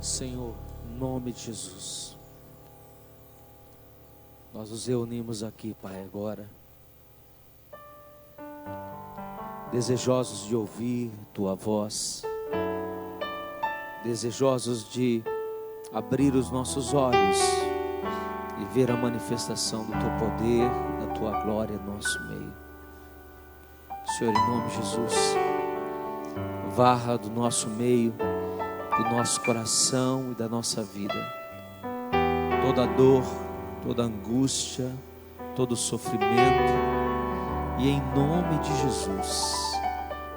Senhor, em nome de Jesus, nós nos reunimos aqui, Pai, agora, desejosos de ouvir Tua voz, desejosos de abrir os nossos olhos e ver a manifestação do Teu poder, da Tua glória no nosso meio. Senhor, em nome de Jesus, varra do nosso meio, do nosso coração e da nossa vida toda dor, toda angústia, todo sofrimento, e em nome de Jesus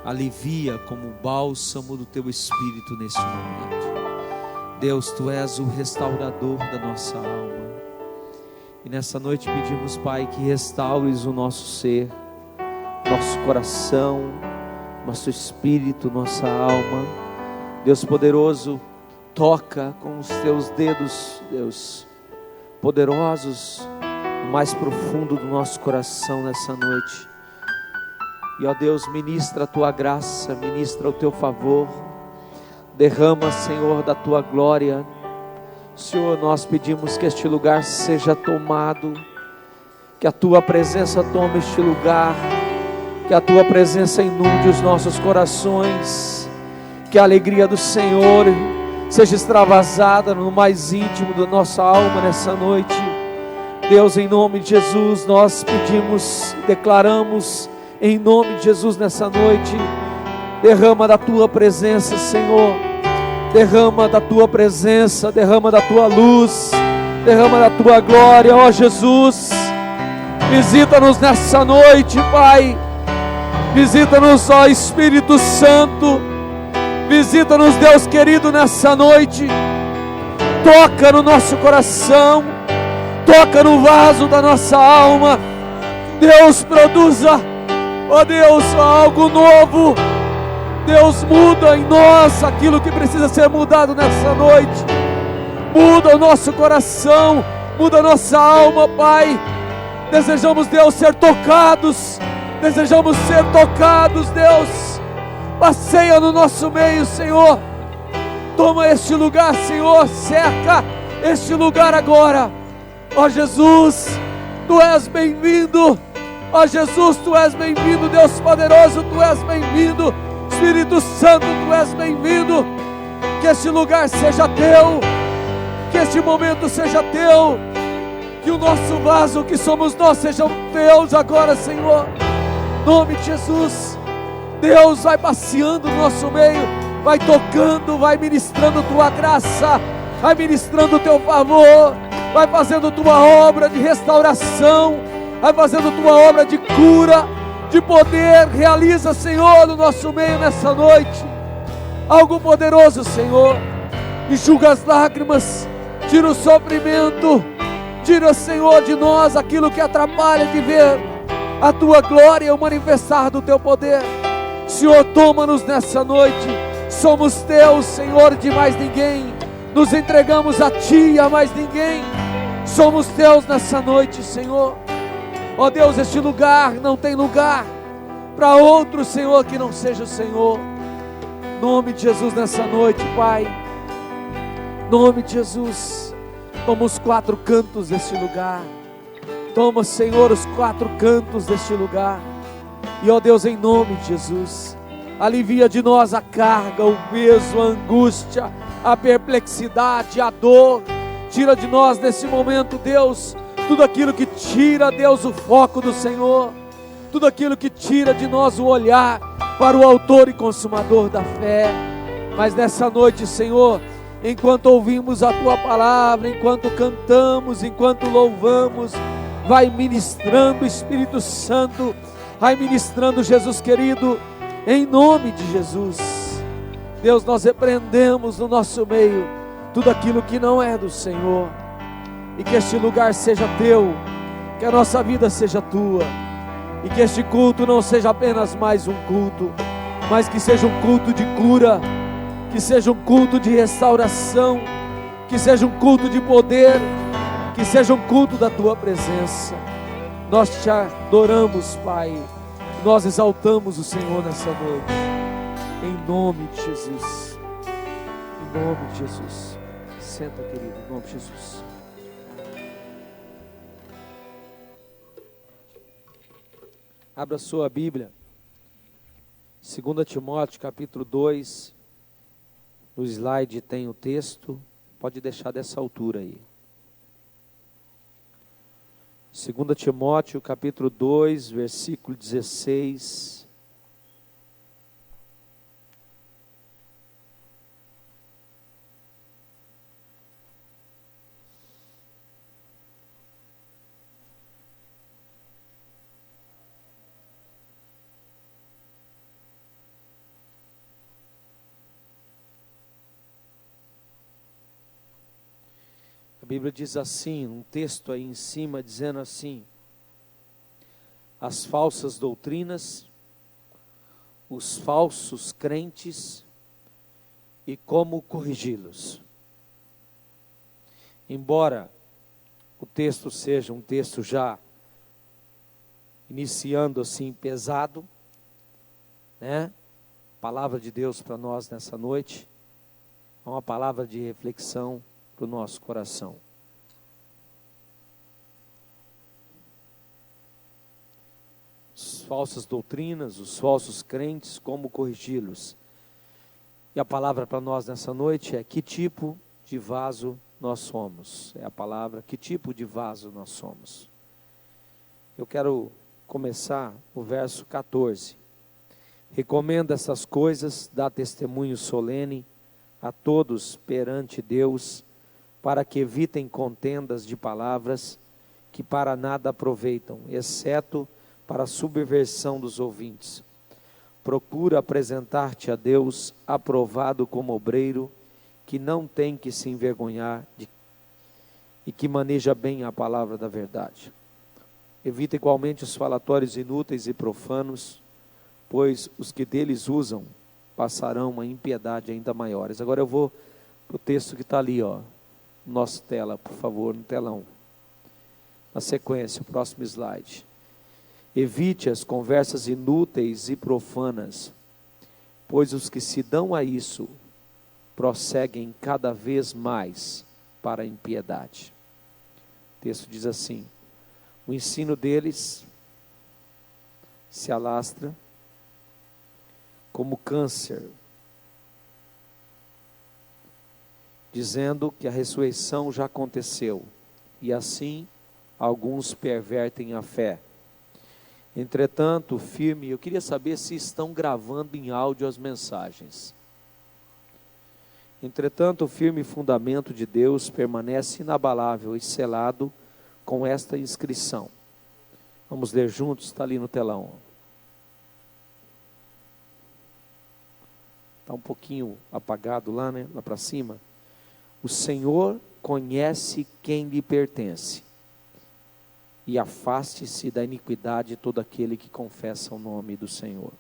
alivia como o bálsamo do Teu Espírito neste momento. Deus, Tu és o restaurador da nossa alma, e nessa noite pedimos, Pai, que restaures o nosso ser, nosso coração, nosso espírito, nossa alma. Deus poderoso, toca com os Teus dedos, Deus, poderosos, no mais profundo do nosso coração nessa noite. E ó Deus, ministra a Tua graça, ministra o Teu favor, derrama, Senhor, da Tua glória. Senhor, nós pedimos que este lugar seja tomado, que a Tua presença tome este lugar, que a Tua presença inunde os nossos corações, que a alegria do Senhor seja extravasada no mais íntimo da nossa alma nessa noite. Deus, em nome de Jesus, nós pedimos, declaramos, em nome de Jesus nessa noite, derrama da Tua presença, Senhor, derrama da Tua presença, derrama da Tua luz, derrama da Tua glória, ó Jesus. Visita-nos nessa noite, Pai, visita-nos, ó Espírito Santo. Visita-nos, Deus querido, nessa noite. Toca no nosso coração, toca no vaso da nossa alma. Deus, produza, ó Deus, algo novo. Deus, muda em nós aquilo que precisa ser mudado nessa noite. Muda o nosso coração, muda a nossa alma, Pai. Desejamos, Deus, ser tocados. Desejamos ser tocados, Deus. Passeia no nosso meio, Senhor. Toma este lugar, Senhor. Cerca este lugar agora. Ó Jesus, Tu és bem-vindo. Ó Jesus, Tu és bem-vindo. Deus poderoso, Tu és bem-vindo. Espírito Santo, Tu és bem-vindo. Que este lugar seja Teu, que este momento seja Teu, que o nosso vaso, que somos nós, sejam Teus agora, Senhor. Em nome de Jesus. Deus, vai passeando no nosso meio, vai tocando, vai ministrando Tua graça, vai ministrando o Teu favor, vai fazendo Tua obra de restauração, vai fazendo Tua obra de cura, de poder. Realiza, Senhor, no nosso meio nessa noite algo poderoso, Senhor. Enxuga as lágrimas, tira o sofrimento, tira, Senhor, de nós aquilo que atrapalha de ver a Tua glória e o manifestar do Teu poder. Senhor, toma-nos nessa noite. Somos Teus, Senhor, de mais ninguém. Nos entregamos a Ti e a mais ninguém. Somos Teus nessa noite, Senhor. Ó Deus, este lugar não tem lugar para outro, Senhor, que não seja o Senhor. Em nome de Jesus nessa noite, Pai. Em nome de Jesus. Toma os 4 cantos deste lugar. Toma, Senhor, os 4 cantos deste lugar. E ó Deus, em nome de Jesus, alivia de nós a carga, o peso, a angústia, a perplexidade, a dor. Tira de nós nesse momento, Deus, tudo aquilo que tira, Deus, o foco do Senhor. Tudo aquilo que tira de nós o olhar para o autor e consumador da fé. Mas nessa noite, Senhor, enquanto ouvimos a Tua palavra, enquanto cantamos, enquanto louvamos, vai ministrando, Espírito Santo, vai ministrando, Jesus querido, em nome de Jesus. Deus, nós repreendemos no nosso meio tudo aquilo que não é do Senhor, e que este lugar seja Teu, que a nossa vida seja Tua, e que este culto não seja apenas mais um culto, mas que seja um culto de cura, que seja um culto de restauração, que seja um culto de poder, que seja um culto da Tua presença. Nós Te adoramos, Pai. Nós exaltamos o Senhor nessa noite. Em nome de Jesus. Em Em nome de Jesus. Senta, querido, em nome de Jesus. Abra sua Bíblia. 2 Timóteo, capítulo 2. No slide tem o texto. Pode deixar dessa altura aí. 2 Timóteo, capítulo 2, versículo 16. A Bíblia diz assim, um texto aí em cima, dizendo assim: as falsas doutrinas, os falsos crentes e como corrigi-los. Embora o texto seja um texto já iniciando assim pesado, né? Palavra de Deus para nós nessa noite, é uma palavra de reflexão para o nosso coração. As falsas doutrinas, os falsos crentes, como corrigi-los. E a palavra para nós nessa noite é: que tipo de vaso nós somos? É a palavra, que tipo de vaso nós somos? Eu quero começar o verso 14. Recomenda essas coisas, dá testemunho solene a todos perante Deus, para que evitem contendas de palavras que para nada aproveitam, exceto para a subversão dos ouvintes. Procura apresentar-te a Deus aprovado como obreiro, que não tem que se envergonhar e que maneja bem a palavra da verdade. Evita igualmente os falatórios inúteis e profanos, pois os que deles usam passarão uma impiedade ainda maiores. Agora eu vou para o texto que está ali, nossa tela, por favor, no telão. Na sequência, o próximo slide. Evite as conversas inúteis e profanas, pois os que se dão a isso prosseguem cada vez mais para a impiedade. O texto diz assim: o ensino deles se alastra como câncer, dizendo que a ressurreição já aconteceu, e assim alguns pervertem a fé. Entretanto, firme, eu queria saber se estão gravando em áudio as mensagens. Entretanto, o firme fundamento de Deus permanece inabalável e selado com esta inscrição. Vamos ler juntos, está ali no telão. Está um pouquinho apagado lá, né? Lá para cima. O Senhor conhece quem lhe pertence, e afaste-se da iniquidade todo aquele que confessa o nome do Senhor.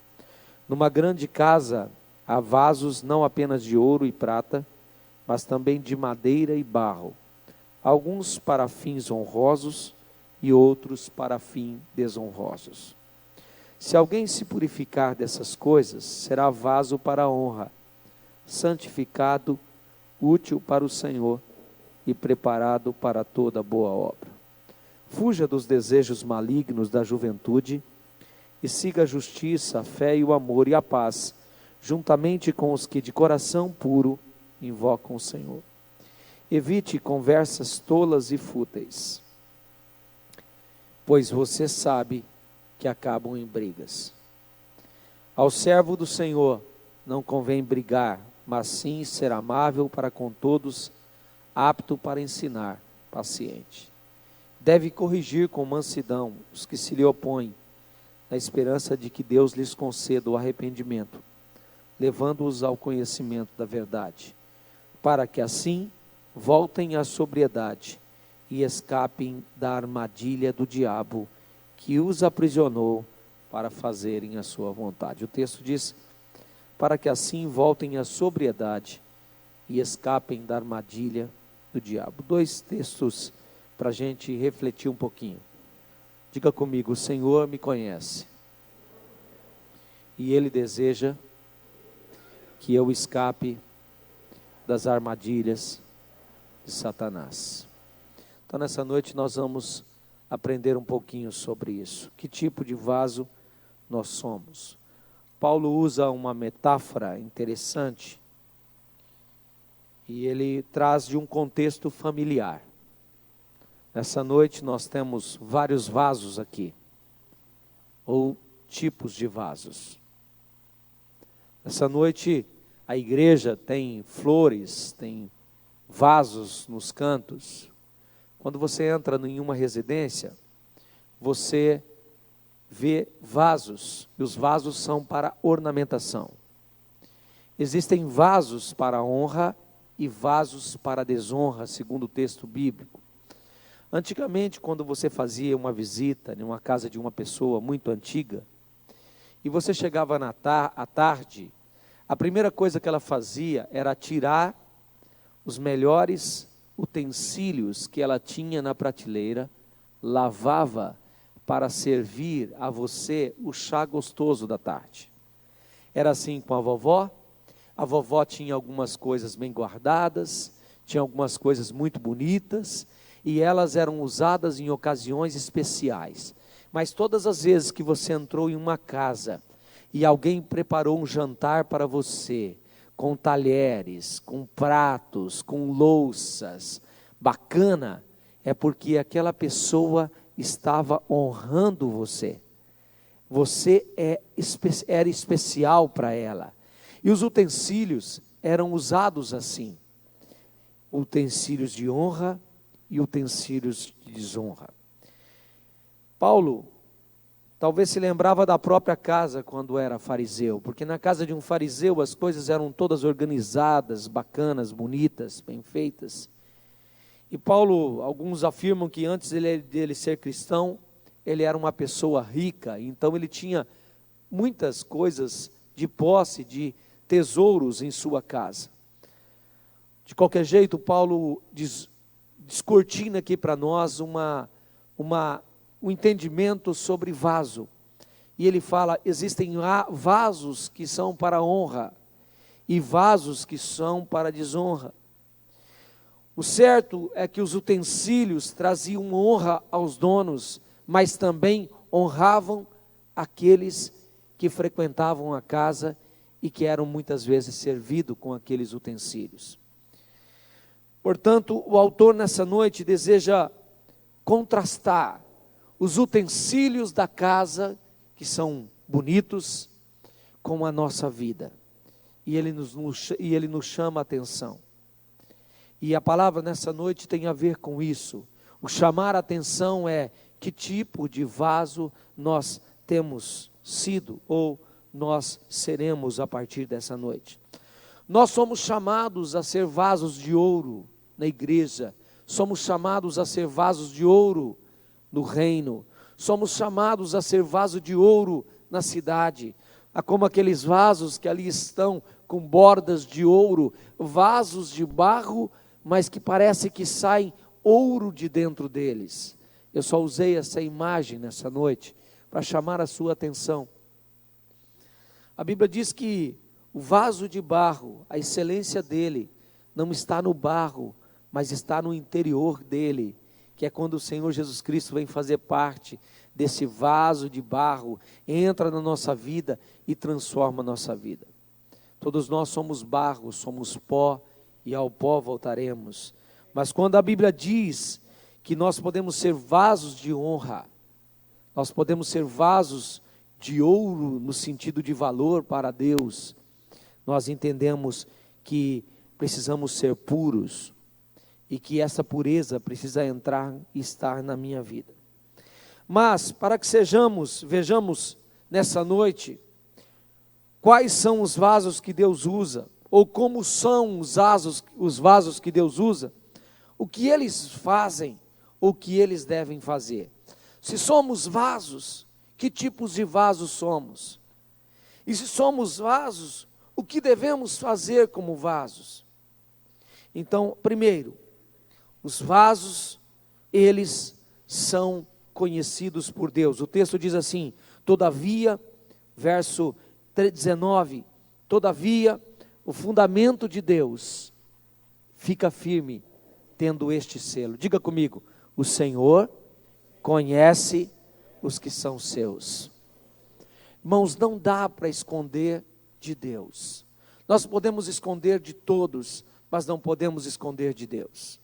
Numa grande casa há vasos não apenas de ouro e prata, mas também de madeira e barro, alguns para fins honrosos e outros para fins desonrosos. Se alguém se purificar dessas coisas, será vaso para a honra, santificado, útil para o Senhor e preparado para toda boa obra. Fuja dos desejos malignos da juventude e siga a justiça, a fé e o amor e a paz, juntamente com os que de coração puro invocam o Senhor. Evite conversas tolas e fúteis, pois você sabe que acabam em brigas. Ao servo do Senhor não convém brigar, mas sim ser amável para com todos, apto para ensinar, paciente. Deve corrigir com mansidão os que se lhe opõem, na esperança de que Deus lhes conceda o arrependimento, levando-os ao conhecimento da verdade, para que assim voltem à sobriedade e escapem da armadilha do diabo, que os aprisionou para fazerem a sua vontade. O texto diz: para que assim voltem à sobriedade e escapem da armadilha do diabo. Dois textos para a gente refletir um pouquinho. Diga comigo: o Senhor me conhece, e Ele deseja que eu escape das armadilhas de Satanás. Então nessa noite nós vamos aprender um pouquinho sobre isso. Que tipo de vaso nós somos? Paulo usa uma metáfora interessante e ele traz de um contexto familiar. Nessa noite nós temos vários vasos aqui, ou tipos de vasos. Nessa noite a igreja tem flores, tem vasos nos cantos. Quando você entra em uma residência, você vê vasos, e os vasos são para ornamentação. Existem vasos para honra e vasos para desonra, segundo o texto bíblico. Antigamente, quando você fazia uma visita em uma casa de uma pessoa muito antiga, e você chegava à tarde, a primeira coisa que ela fazia era tirar os melhores utensílios que ela tinha na prateleira, lavava para servir a você o chá gostoso da tarde. Era assim com a vovó tinha algumas coisas bem guardadas, tinha algumas coisas muito bonitas, e elas eram usadas em ocasiões especiais. Mas todas as vezes que você entrou em uma casa, e alguém preparou um jantar para você, com talheres, com pratos, com louças, bacana, é porque aquela pessoa estava honrando você. Você era especial para ela. E os utensílios eram usados assim. Utensílios de honra e utensílios de desonra. Paulo talvez se lembrava da própria casa quando era fariseu, porque na casa de um fariseu as coisas eram todas organizadas, bacanas, bonitas, bem feitas. E Paulo, alguns afirmam que antes dele ser cristão, ele era uma pessoa rica, então ele tinha muitas coisas de posse, de tesouros em sua casa. De qualquer jeito, Paulo descortina aqui para nós um entendimento sobre vaso. E ele fala, existem vasos que são para honra e vasos que são para desonra. O certo é que os utensílios traziam honra aos donos, mas também honravam aqueles que frequentavam a casa e que eram muitas vezes servidos com aqueles utensílios. Portanto, o autor nessa noite deseja contrastar os utensílios da casa, que são bonitos, com a nossa vida. E ele nos chama a atenção. E a palavra nessa noite tem a ver com isso. O chamar a atenção é que tipo de vaso nós temos sido ou nós seremos a partir dessa noite. Nós somos chamados a ser vasos de ouro na igreja. Somos chamados a ser vasos de ouro no reino. Somos chamados a ser vaso de ouro na cidade. Como aqueles vasos que ali estão com bordas de ouro, vasos de barro, mas que parece que sai ouro de dentro deles. Eu só usei essa imagem nessa noite para chamar a sua atenção. A Bíblia diz que o vaso de barro, a excelência dele, não está no barro, mas está no interior dele, que é quando o Senhor Jesus Cristo vem fazer parte desse vaso de barro, entra na nossa vida e transforma a nossa vida. Todos nós somos barro, somos pó, e ao pó voltaremos. Mas quando a Bíblia diz que nós podemos ser vasos de honra, nós podemos ser vasos de ouro no sentido de valor para Deus, nós entendemos que precisamos ser puros e que essa pureza precisa entrar e estar na minha vida. Mas para que vejamos nessa noite quais são os vasos que Deus usa, ou como são os vasos que Deus usa, o que eles fazem, o que eles devem fazer. Se somos vasos, que tipos de vasos somos? E se somos vasos, o que devemos fazer como vasos? Então, primeiro, os vasos, eles são conhecidos por Deus. O texto diz assim, todavia, verso 19, todavia, o fundamento de Deus fica firme tendo este selo. Diga comigo: o Senhor conhece os que são seus. Irmãos, não dá para esconder de Deus. Nós podemos esconder de todos, mas não podemos esconder de Deus.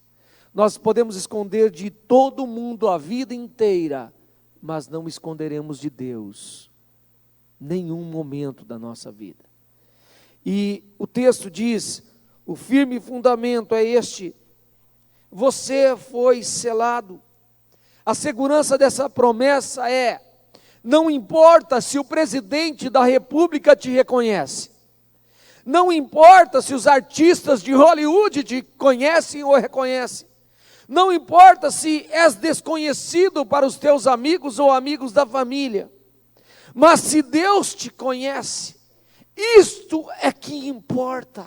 Nós podemos esconder de todo mundo a vida inteira, mas não esconderemos de Deus nenhum momento da nossa vida. E o texto diz: o firme fundamento é este: você foi selado. A segurança dessa promessa é: não importa se o presidente da república te reconhece, não importa se os artistas de Hollywood te conhecem ou reconhecem, não importa se és desconhecido para os teus amigos ou amigos da família, mas se Deus te conhece, isto é que importa.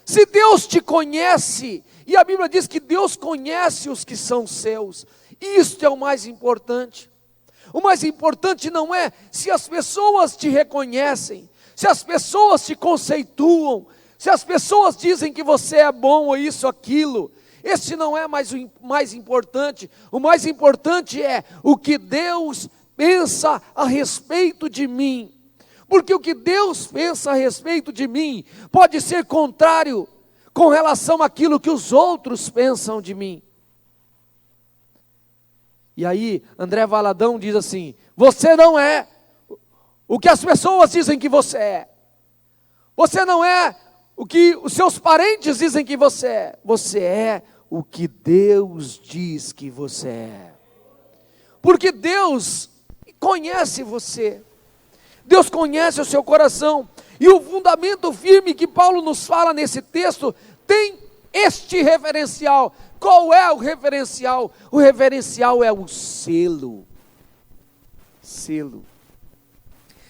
Se Deus te conhece, e a Bíblia diz que Deus conhece os que são seus, isto é o mais importante. O mais importante não é se as pessoas te reconhecem, se as pessoas te conceituam, se as pessoas dizem que você é bom ou isso, aquilo. Este não é mais o mais importante. O mais importante é o que Deus pensa a respeito de mim. Porque o que Deus pensa a respeito de mim pode ser contrário com relação àquilo que os outros pensam de mim. E aí, André Valadão diz assim: você não é o que as pessoas dizem que você é. Você não é o que os seus parentes dizem que você é. Você é o que Deus diz que você é. Porque Deus conhece você. Deus conhece o seu coração. E o fundamento firme que Paulo nos fala nesse texto tem este referencial. Qual é o referencial? O referencial é o selo. Selo.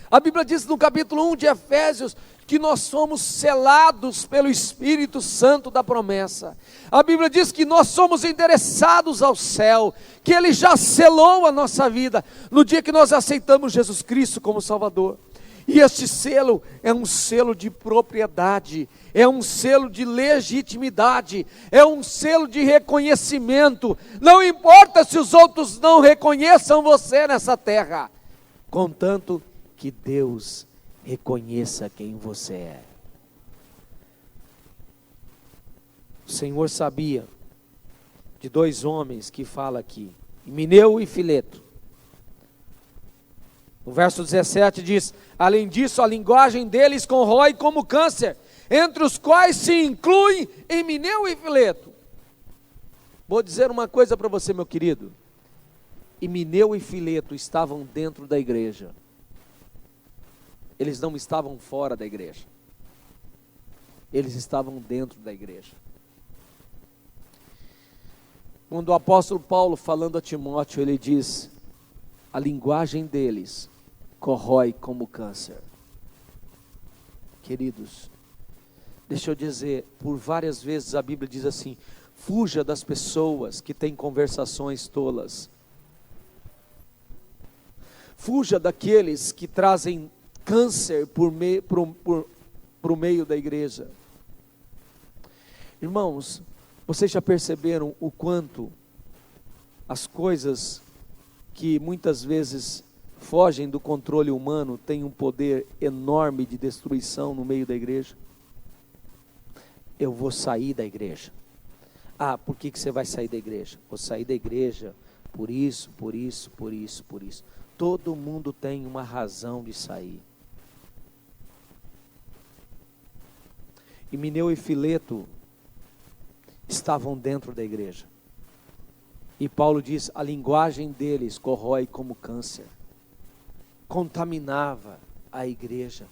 A Bíblia diz no capítulo 1 de Efésios que nós somos selados pelo Espírito Santo da promessa. A Bíblia diz que nós somos endereçados ao céu, que Ele já selou a nossa vida no dia que nós aceitamos Jesus Cristo como Salvador. E este selo é um selo de propriedade, é um selo de legitimidade, é um selo de reconhecimento. Não importa se os outros não reconheçam você nessa terra, contanto que Deus reconheça quem você é. O Senhor sabia de dois homens que fala aqui, Himeneu e Fileto. No verso 17 diz: além disso, a linguagem deles corrói como câncer, entre os quais se incluem Himeneu e Fileto. Vou dizer uma coisa para você, meu querido: Himeneu e Fileto estavam dentro da igreja. Eles não estavam fora da igreja. Eles estavam dentro da igreja. Quando o apóstolo Paulo, falando a Timóteo, ele diz: a linguagem deles corrói como câncer. Queridos, deixa eu dizer, por várias vezes a Bíblia diz assim: fuja das pessoas que têm conversações tolas. Fuja daqueles que trazem câncer para o meio da igreja. Irmãos, vocês já perceberam o quanto as coisas que muitas vezes fogem do controle humano têm um poder enorme de destruição no meio da igreja? Eu vou sair da igreja. Ah, por que você vai sair da igreja? Vou sair da igreja por isso, por isso, por isso, por isso. Todo mundo tem uma razão de sair. Himeneu e Fileto estavam dentro da igreja. E Paulo diz: a linguagem deles corrói como câncer. Contaminava a igreja,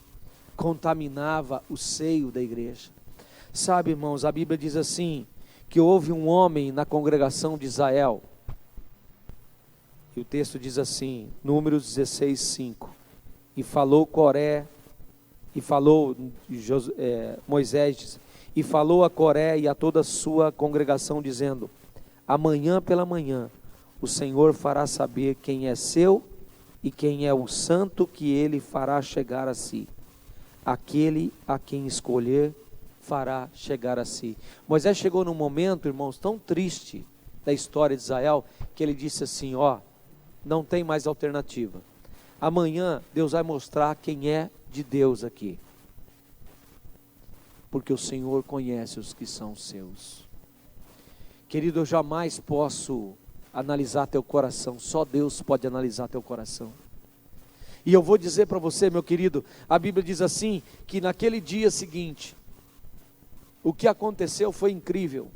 contaminava o seio da igreja. Sabe, irmãos, a Bíblia diz assim, que houve um homem na congregação de Israel, e o texto diz assim, Números 16:5, e falou Coré, e falou Moisés, e falou a Coré e a toda a sua congregação, dizendo: amanhã pela manhã o Senhor fará saber quem é seu e quem é o santo que ele fará chegar a si. Aquele a quem escolher, fará chegar a si. Moisés chegou num momento, irmãos, tão triste da história de Israel, que ele disse assim, não tem mais alternativa. Amanhã Deus vai mostrar quem é de Deus aqui. Porque o Senhor conhece os que são seus. Querido, eu jamais posso analisar teu coração, só Deus pode analisar teu coração. E eu vou dizer para você, meu querido, a Bíblia diz assim, que naquele dia seguinte, o que aconteceu foi incrível.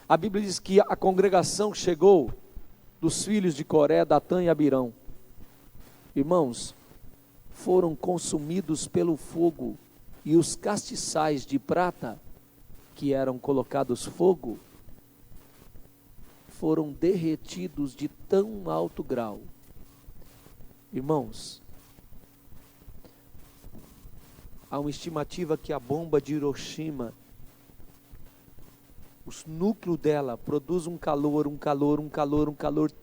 A Bíblia diz que a congregação chegou dos filhos de Coré, Datã e Abirão. Irmãos, foram consumidos pelo fogo, e os castiçais de prata, que eram colocados fogo, foram derretidos de tão alto grau. Irmãos, há uma estimativa que a bomba de Hiroshima, o núcleo dela produz um calor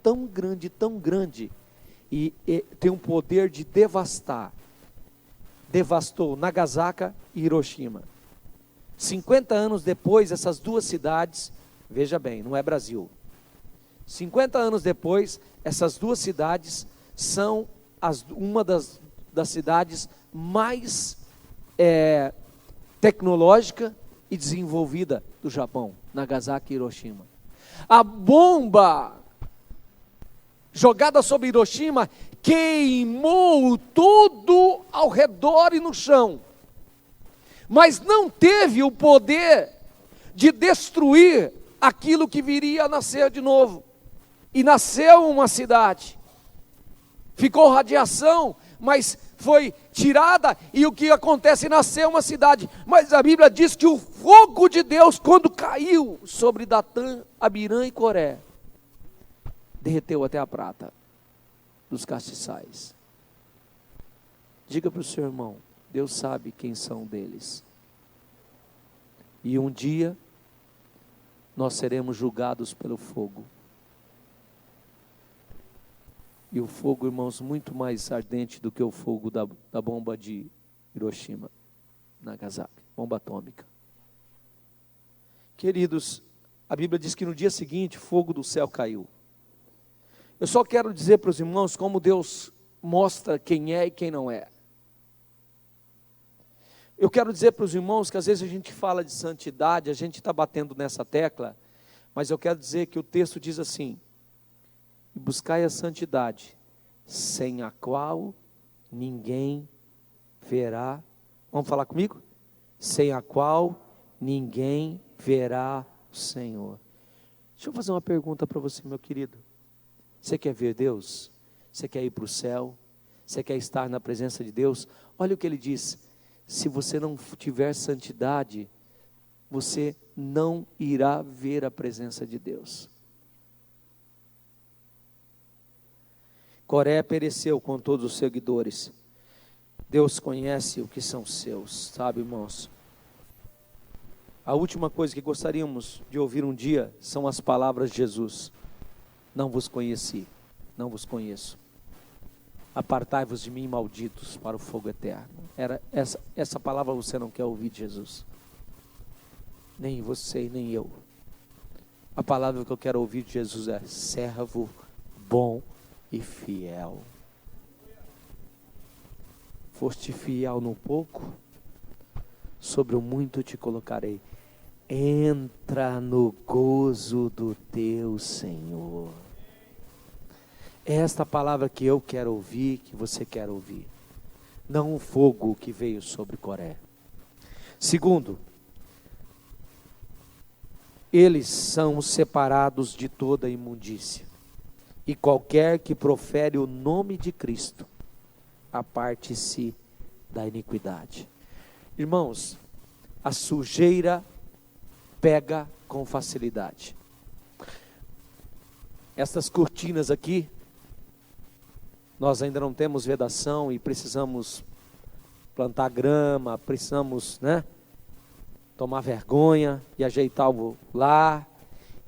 tão grande, e tem um poder de devastar. Devastou Nagasaki e Hiroshima. 50 anos depois, essas duas cidades, veja bem, não é Brasil. 50 anos depois, essas duas cidades são uma das cidades mais tecnológica e desenvolvida do Japão, Nagasaki e Hiroshima. A bomba jogada sobre Hiroshima queimou tudo ao redor e no chão, mas não teve o poder de destruir aquilo que viria a nascer de novo. E nasceu uma cidade, ficou radiação, mas foi tirada, e o que acontece? Nasceu uma cidade, mas a Bíblia diz que o fogo de Deus, quando caiu sobre Datã, Abirã e Coré, derreteu até a prata dos castiçais. Diga para o seu irmão, Deus sabe quem são deles, e um dia nós seremos julgados pelo fogo. E o fogo, irmãos, muito mais ardente do que o fogo da bomba de Hiroshima, Nagasaki, bomba atômica. Queridos, a Bíblia diz que no dia seguinte, fogo do céu caiu. Eu só quero dizer para os irmãos como Deus mostra quem é e quem não é. Eu quero dizer para os irmãos que às vezes a gente fala de santidade, a gente está batendo nessa tecla, mas eu quero dizer que o texto diz assim: e buscai a santidade, sem a qual ninguém verá. Vamos falar comigo? Sem a qual ninguém verá o Senhor. Deixa eu fazer uma pergunta para você, meu querido. Você quer ver Deus? Você quer ir para o céu? Você quer estar na presença de Deus? Olha o que ele diz: se você não tiver santidade, você não irá ver a presença de Deus. Coré pereceu com todos os seguidores. Deus conhece o que são seus, sabe, irmãos? A última coisa que gostaríamos de ouvir um dia são as palavras de Jesus: não vos conheci, não vos conheço. Apartai-vos de mim, malditos, para o fogo eterno. Essa palavra você não quer ouvir de Jesus. Nem você, nem eu. A palavra que eu quero ouvir de Jesus é: servo bom e fiel. Foste fiel no pouco, sobre o muito te colocarei. Entra no gozo do teu Senhor. É esta palavra que eu quero ouvir, que você quer ouvir. Não o fogo que veio sobre Coré. Segundo, eles são separados de toda imundícia. E qualquer que profere o nome de Cristo, aparte-se da iniquidade. Irmãos, a sujeira pega com facilidade. Essas cortinas aqui, nós ainda não temos vedação e precisamos plantar grama, precisamos, tomar vergonha e ajeitar o lar,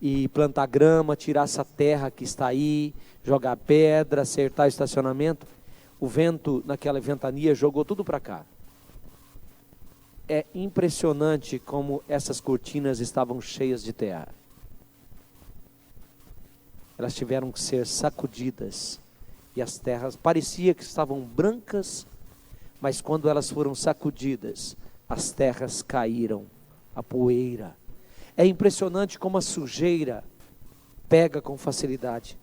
e plantar grama, tirar essa terra que está aí, jogar pedra, acertar o estacionamento. O vento, naquela ventania, jogou tudo para cá. É impressionante como essas cortinas estavam cheias de terra. Elas tiveram que ser sacudidas. E as terras parecia que estavam brancas, mas quando elas foram sacudidas, as terras caíram, a poeira. É impressionante como a sujeira pega com facilidade.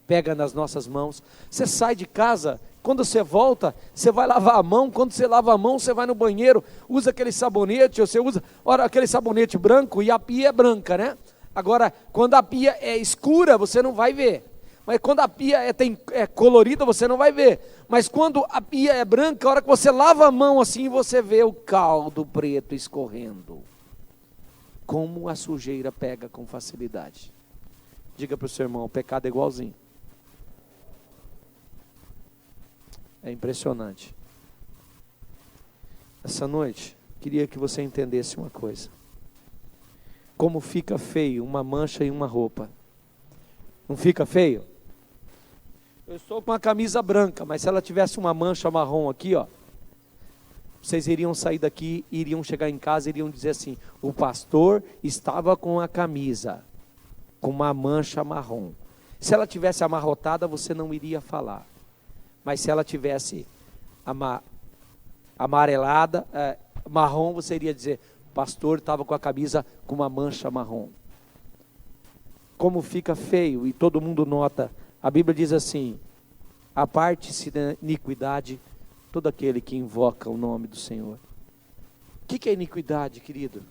Pega nas nossas mãos. Você sai de casa, quando você volta, você vai lavar a mão. Quando você lava a mão, você vai no banheiro, usa aquele sabonete, ou você usa, ora, aquele sabonete branco, e a pia é branca, né? Agora, quando a pia é escura, você não vai ver. Mas quando a pia é colorida, você não vai ver. Mas quando a pia é branca, a hora que você lava a mão assim, você vê o caldo preto escorrendo. Como a sujeira pega com facilidade. Diga para o seu irmão, o pecado é igualzinho. É impressionante. Essa noite, queria que você entendesse uma coisa. Como fica feio uma mancha em uma roupa. Não fica feio? Eu estou com uma camisa branca, mas se ela tivesse uma mancha marrom aqui, ó, vocês iriam sair daqui, iriam chegar em casa, iriam dizer assim: o pastor estava com a camisa com uma mancha marrom. Se ela tivesse amarrotada, você não iria falar. Mas se ela tivesse amarelada, marrom, você iria dizer: o pastor estava com a camisa com uma mancha marrom. Como fica feio, e todo mundo nota. A Bíblia diz assim: aparte-se da iniquidade todo aquele que invoca o nome do Senhor. O que é iniquidade, querido?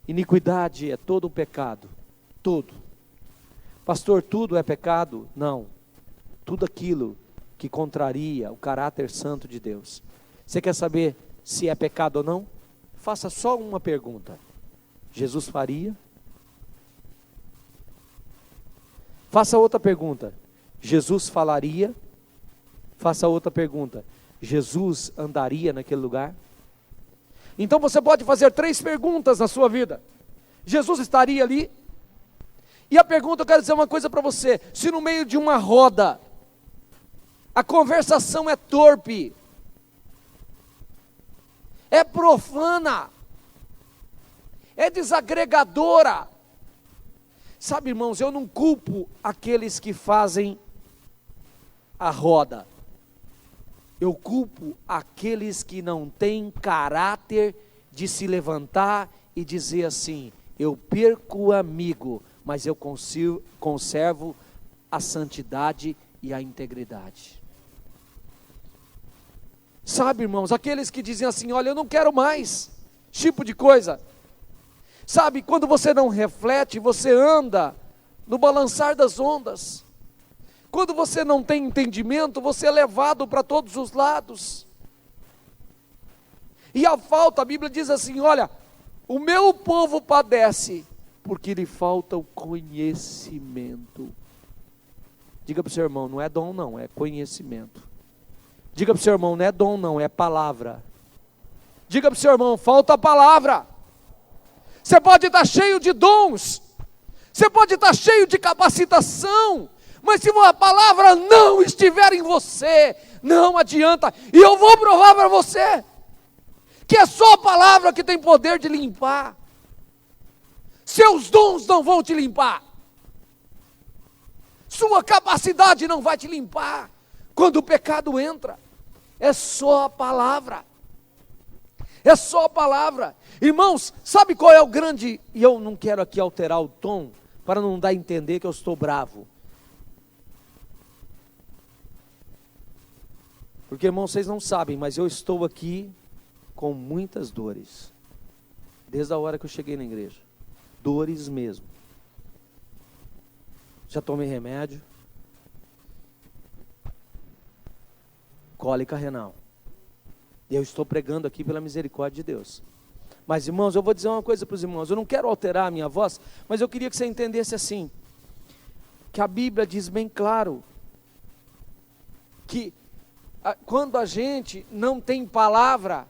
Iniquidade é todo o pecado. Tudo. Pastor, tudo é pecado? Não. Tudo aquilo que contraria o caráter santo de Deus. Você quer saber se é pecado ou não? Faça só uma pergunta: Jesus faria? Faça outra pergunta: Jesus falaria? Faça outra pergunta: Jesus andaria naquele lugar? Então você pode fazer 3 perguntas na sua vida. Jesus estaria ali? E a pergunta, eu quero dizer uma coisa para você: se no meio de uma roda a conversação é torpe, é profana, é desagregadora. Sabe, irmãos, eu não culpo aqueles que fazem a roda. Eu culpo aqueles que não têm caráter de se levantar e dizer assim: eu perco o amigo, mas eu conservo a santidade e a integridade. Sabe, irmãos, aqueles que dizem assim: olha, eu não quero mais, tipo de coisa. Sabe, quando você não reflete, você anda no balançar das ondas. Quando você não tem entendimento, você é levado para todos os lados. E a falta, a Bíblia diz assim: olha, o meu povo padece, porque lhe falta o conhecimento. Diga para o seu irmão: não é dom não, é conhecimento. Diga para o seu irmão: não é dom não, é palavra. Diga para o seu irmão: falta a palavra. Você pode estar cheio de dons, você pode estar cheio de capacitação, mas se a palavra não estiver em você, não adianta. E eu vou provar para você que é só a palavra que tem poder de limpar. Seus dons não vão te limpar, sua capacidade não vai te limpar. Quando o pecado entra, é só a palavra. É só a palavra. Irmãos, sabe qual é o grande... E eu não quero aqui alterar o tom, para não dar a entender que eu estou bravo. Porque, irmãos, vocês não sabem, mas eu estou aqui com muitas dores. Desde a hora que eu cheguei na igreja. Dores mesmo. Já tomei remédio. Cólica renal. E eu estou pregando aqui pela misericórdia de Deus. Mas, irmãos, eu vou dizer uma coisa para os irmãos. Eu não quero alterar a minha voz, mas eu queria que você entendesse assim, que a Bíblia diz bem claro, que quando a gente não tem palavra,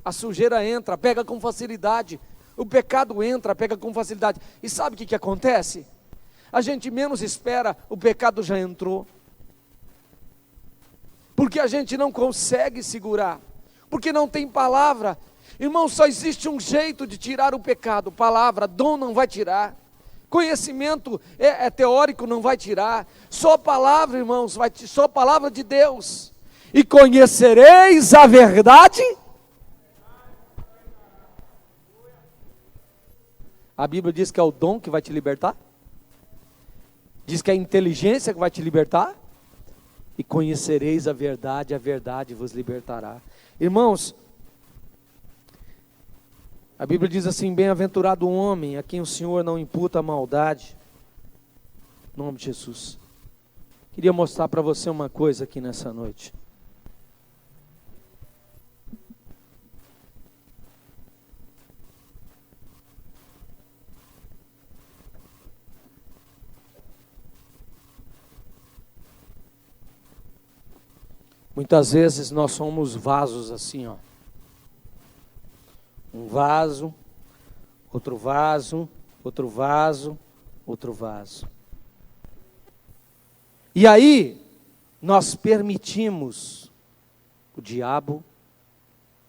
a sujeira entra, pega com facilidade. O pecado entra, pega com facilidade. E sabe o que acontece? A gente menos espera, o pecado já entrou. Porque a gente não consegue segurar. porque não tem palavra. Irmão, só existe um jeito de tirar o pecado: palavra. Dom não vai tirar, conhecimento teórico não vai tirar, só palavra, irmãos, só palavra de Deus. E conhecereis a verdade. A Bíblia diz que é o dom que vai te libertar, diz que é a inteligência que vai te libertar. E conhecereis a verdade vos libertará. Irmãos, a Bíblia diz assim: bem-aventurado o homem a quem o Senhor não imputa a maldade. Em nome de Jesus. Queria mostrar para você uma coisa aqui nessa noite. Muitas vezes nós somos vasos assim, ó. Um vaso, outro vaso, outro vaso, outro vaso. E aí, nós permitimos o diabo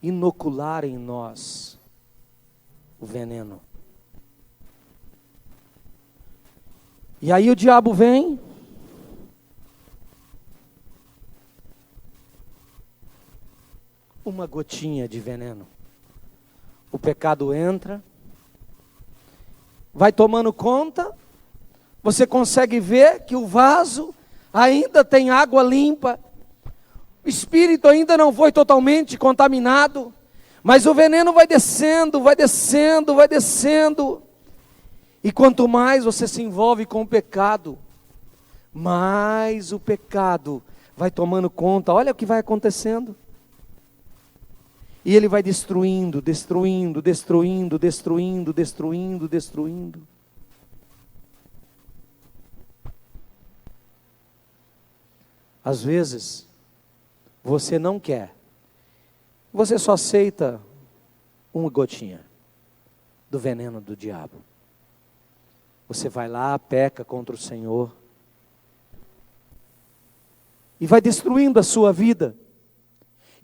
inocular em nós o veneno. E aí o diabo vem, uma gotinha de veneno. O pecado entra, vai tomando conta, você consegue ver que o vaso ainda tem água limpa, o espírito ainda não foi totalmente contaminado, mas o veneno vai descendo, vai descendo, vai descendo. E quanto mais você se envolve com o pecado, mais o pecado vai tomando conta. Olha o que vai acontecendo. E ele vai destruindo, destruindo, destruindo, destruindo, destruindo, destruindo. Às vezes, você não quer, você só aceita uma gotinha do veneno do diabo. Você vai lá, peca contra o Senhor, e vai destruindo a sua vida.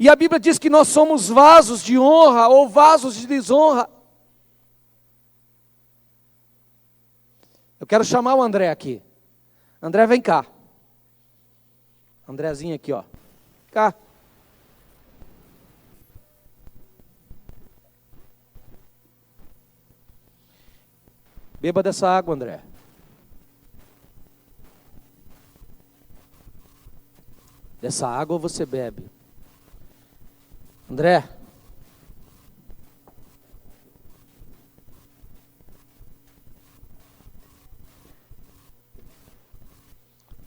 E a Bíblia diz que nós somos vasos de honra ou vasos de desonra. Eu quero chamar o André aqui. André, vem cá. Andrezinho aqui, ó. Cá. Beba dessa água, André. Dessa água você bebe. André,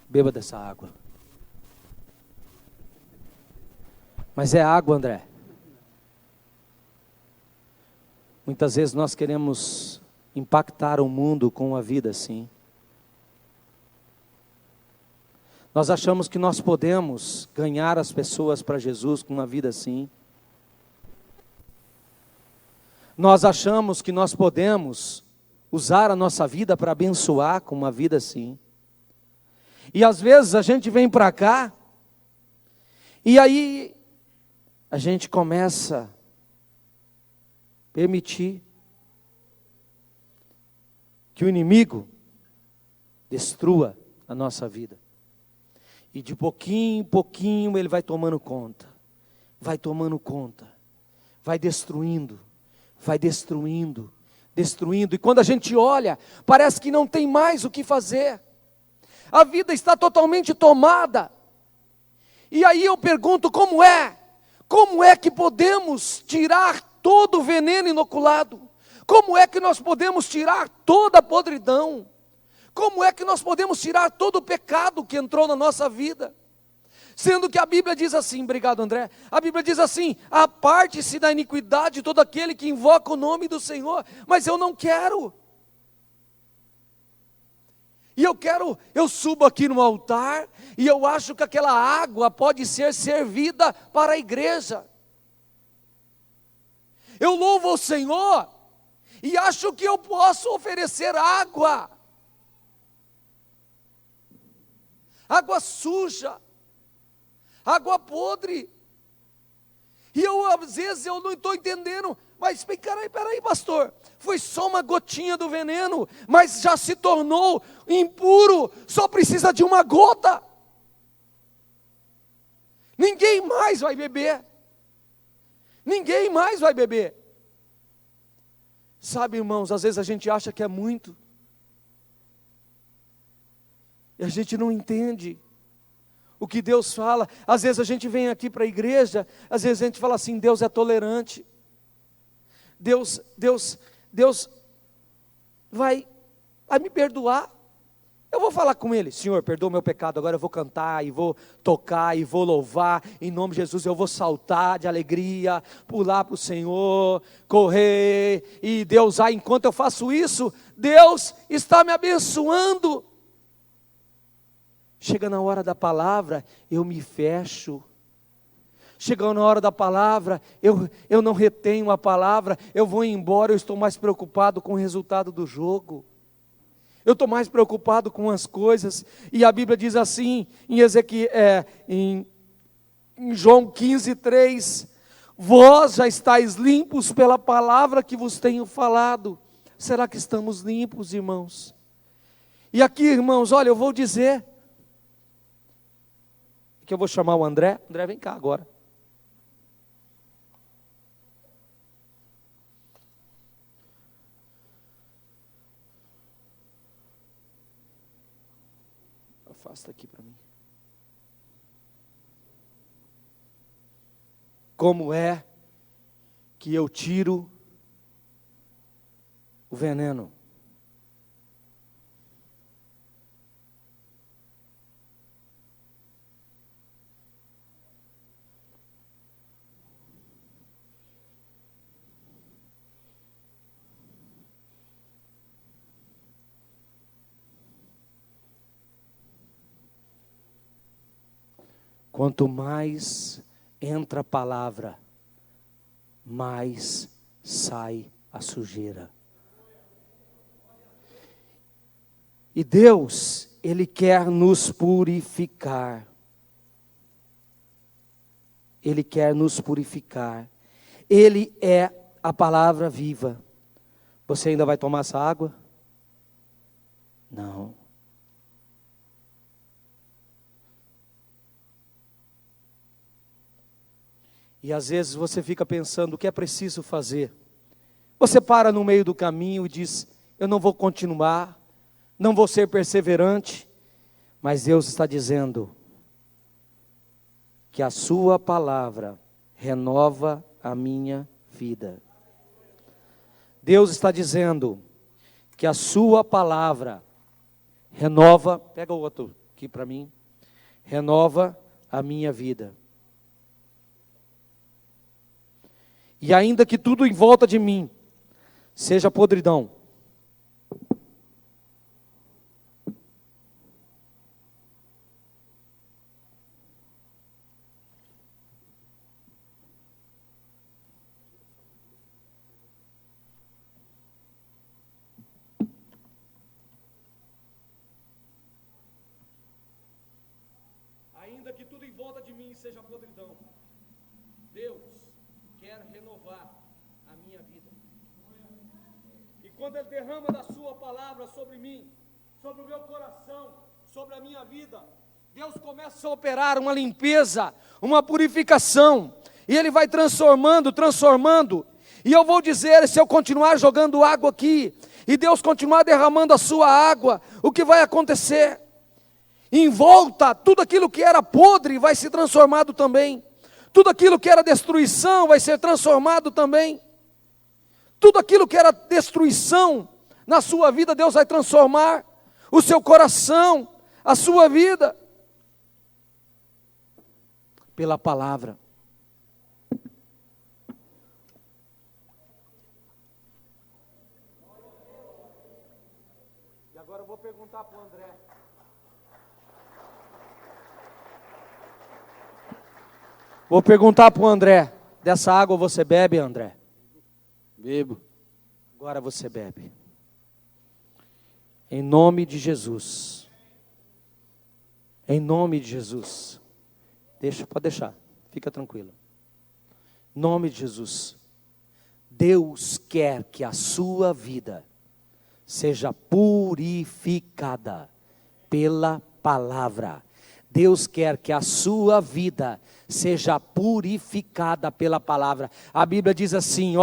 beba dessa água. Mas é água, André. Muitas vezes nós queremos impactar o mundo com uma vida assim. Nós achamos que nós podemos ganhar as pessoas para Jesus com uma vida assim. Nós achamos que nós podemos usar a nossa vida para abençoar com uma vida assim. E às vezes a gente vem para cá, e aí a gente começa a permitir que o inimigo destrua a nossa vida. E de pouquinho em pouquinho ele vai tomando conta, vai tomando conta, vai destruindo, destruindo. E quando a gente olha, parece que não tem mais o que fazer. A vida está totalmente tomada. E aí eu pergunto, como é? Como é que podemos tirar todo o veneno inoculado? Como é que nós podemos tirar toda a podridão? Como é que nós podemos tirar todo o pecado que entrou na nossa vida? Sendo que a Bíblia diz assim, obrigado André, a Bíblia diz assim: aparte-se da iniquidade todo aquele que invoca o nome do Senhor. Mas eu não quero. E eu subo aqui no altar, e eu acho que aquela água pode ser servida para a igreja. Eu louvo o Senhor, e acho que eu posso oferecer água. Água suja, água podre. E às vezes eu não estou entendendo, mas peraí, pastor, foi só uma gotinha do veneno, mas já se tornou impuro, só precisa de uma gota. Ninguém mais vai beber. Ninguém mais vai beber. Sabe, irmãos, às vezes a gente acha que é muito, e a gente não entende o que Deus fala. Às vezes a gente vem aqui para a igreja, às vezes a gente fala assim: Deus é tolerante, Deus vai me perdoar. Eu vou falar com Ele: Senhor, perdoa o meu pecado. Agora eu vou cantar, e vou tocar, e vou louvar, em nome de Jesus. Eu vou saltar de alegria, pular para o Senhor, correr, e Deus, enquanto eu faço isso, Deus está me abençoando. Chega na hora da palavra, eu me fecho. Chegou na hora da palavra, eu não retenho a palavra, eu vou embora. Eu estou mais preocupado com o resultado do jogo. Eu estou mais preocupado com as coisas. E a Bíblia diz assim, em João 15:3: vós já estáis limpos pela palavra que vos tenho falado. Será que estamos limpos, irmãos? E aqui, irmãos, olha, eu vou dizer, que eu vou chamar o André. André, vem cá agora. Afasta aqui para mim. Como é que eu tiro o veneno? Quanto mais entra a palavra, mais sai a sujeira. E Deus, Ele quer nos purificar. Ele quer nos purificar. Ele é a palavra viva. Você ainda vai tomar essa água? Não. E às vezes você fica pensando o que é preciso fazer. Você para no meio do caminho e diz: eu não vou continuar, não vou ser perseverante. Mas Deus está dizendo que a sua palavra renova a minha vida. Deus está dizendo que a sua palavra renova, pega o outro aqui para mim, renova a minha vida. E ainda que tudo em volta de mim seja podridão, ainda que tudo em volta de mim seja podridão, Deus quer renovar a minha vida. E quando Ele derrama da sua palavra sobre mim, sobre o meu coração, sobre a minha vida, Deus começa a operar uma limpeza, uma purificação, e Ele vai transformando, e eu vou dizer, se eu continuar jogando água aqui, e Deus continuar derramando a sua água, o que vai acontecer? Em volta, tudo aquilo que era podre vai ser transformado também. Tudo aquilo que era destruição vai ser transformado também. Tudo aquilo que era destruição na sua vida, Deus vai transformar. O seu coração, a sua vida. Pela palavra. E agora eu vou perguntar para o André. Vou perguntar para o André, dessa água você bebe, André? Bebo. Agora você bebe. Em nome de Jesus. Em nome de Jesus. Pode deixar, fica tranquilo. Em nome de Jesus. Deus quer que a sua vida seja purificada pela palavra. Deus quer que a sua vida seja purificada pela palavra. A Bíblia diz assim,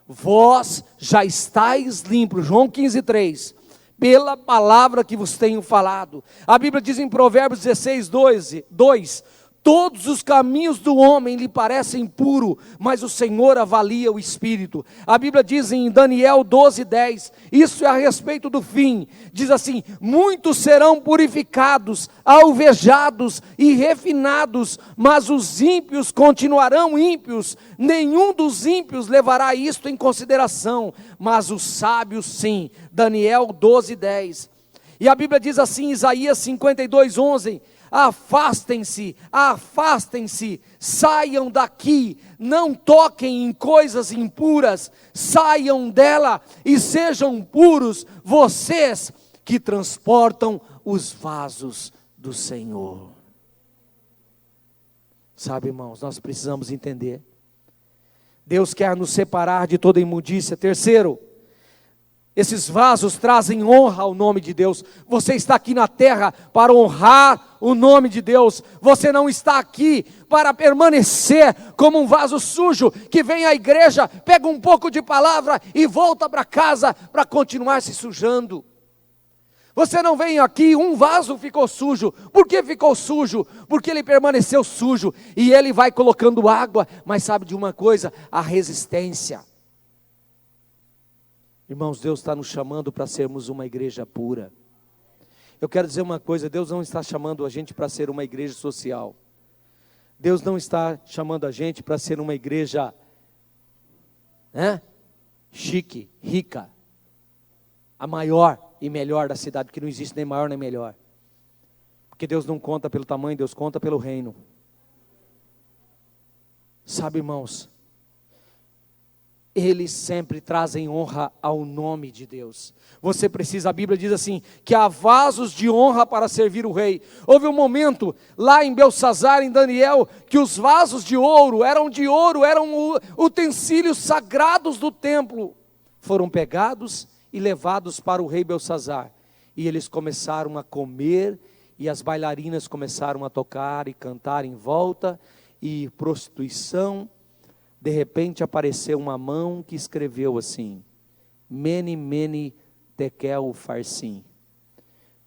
vós já estáis limpos, João 15:3, pela palavra que vos tenho falado. A Bíblia diz em Provérbios 16:2, todos os caminhos do homem lhe parecem puros, mas o Senhor avalia o espírito. A Bíblia diz em Daniel 12:10, isso é a respeito do fim, diz assim, muitos serão purificados, alvejados e refinados, mas os ímpios continuarão ímpios, nenhum dos ímpios levará isto em consideração, mas os sábios sim. Daniel 12:10. E a Bíblia diz assim, Isaías 52:11, afastem-se, saiam daqui, não toquem em coisas impuras, saiam dela e sejam puros, vocês que transportam os vasos do Senhor. Sabe, irmãos, nós precisamos entender, Deus quer nos separar de toda imundícia. Terceiro, esses vasos trazem honra ao nome de Deus. Você está aqui na terra para honrar o nome de Deus. Você não está aqui para permanecer como um vaso sujo, que vem à igreja, pega um pouco de palavra e volta para casa para continuar se sujando. Você não vem aqui, um vaso ficou sujo. Por que ficou sujo? Porque ele permaneceu sujo. E ele vai colocando água, mas sabe de uma coisa? A resistência. Irmãos, Deus está nos chamando para sermos uma igreja pura. Eu quero dizer uma coisa, Deus não está chamando a gente para ser uma igreja social. Deus não está chamando a gente para ser uma igreja chique, rica, a maior e melhor da cidade, porque não existe nem maior nem melhor. Porque Deus não conta pelo tamanho, Deus conta pelo reino. Sabe, irmãos, eles sempre trazem honra ao nome de Deus. Você precisa, a Bíblia diz assim, que há vasos de honra para servir o rei. Houve um momento lá em Beltsazar, em Daniel, que os vasos de ouro, eram utensílios sagrados do templo, foram pegados e levados para o rei Beltsazar. E eles começaram a comer, e as bailarinas começaram a tocar e cantar em volta, e prostituição. De repente apareceu uma mão que escreveu assim, Mene, Mene, Tekel, Upharsim,